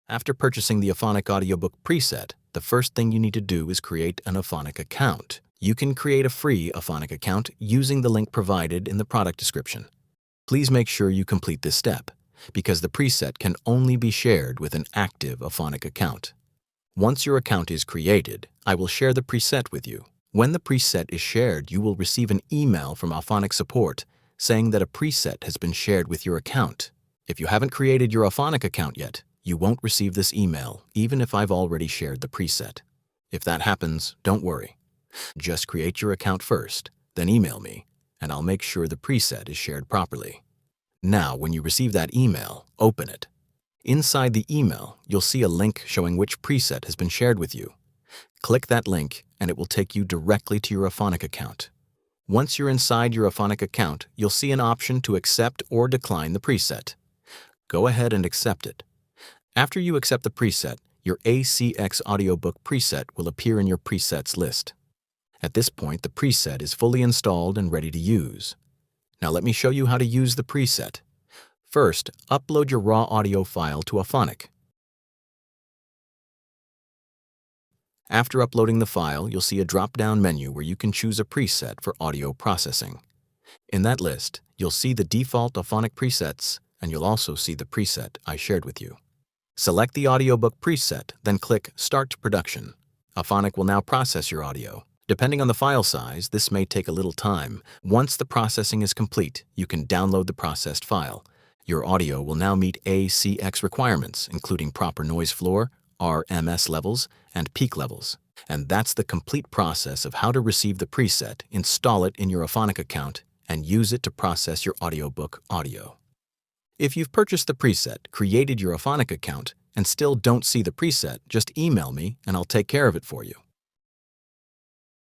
After purchasing the Auphonic Audiobook Preset, the first thing you need to do is create an Auphonic account. You can create a free Auphonic account using the link provided in the product description. Please make sure you complete this step, because the preset can only be shared with an active Auphonic account. Once your account is created, I will share the preset with you. When the preset is shared, you will receive an email from Auphonic support saying that a preset has been shared with your account. If you haven't created your Auphonic account yet, you won't receive this email, even if I've already shared the preset. If that happens, don't worry. Just create your account first, then email me, and I'll make sure the preset is shared properly. Now, when you receive that email, open it. Inside the email, you'll see a link showing which preset has been shared with you. Click that link, and it will take you directly to your Auphonic account. Once you're inside your Auphonic account, you'll see an option to accept or decline the preset. Go ahead and accept it. After you accept the preset, your ACX audiobook preset will appear in your presets list. At this point, the preset is fully installed and ready to use. Now let me show you how to use the preset. First, upload your raw audio file to Auphonic. After uploading the file, you'll see a drop-down menu where you can choose a preset for audio processing. In that list, you'll see the default Auphonic presets, and you'll also see the preset I shared with you. Select the audiobook preset, then click Start Production. Auphonic will now process your audio. Depending on the file size, this may take a little time. Once the processing is complete, you can download the processed file. Your audio will now meet ACX requirements, including proper noise floor, RMS levels, and peak levels. And that's the complete process of how to receive the preset, install it in your Auphonic account, and use it to process your audiobook audio. If you've purchased the preset, created your Auphonic account, and still don't see the preset, just email me and I'll take care of it for you.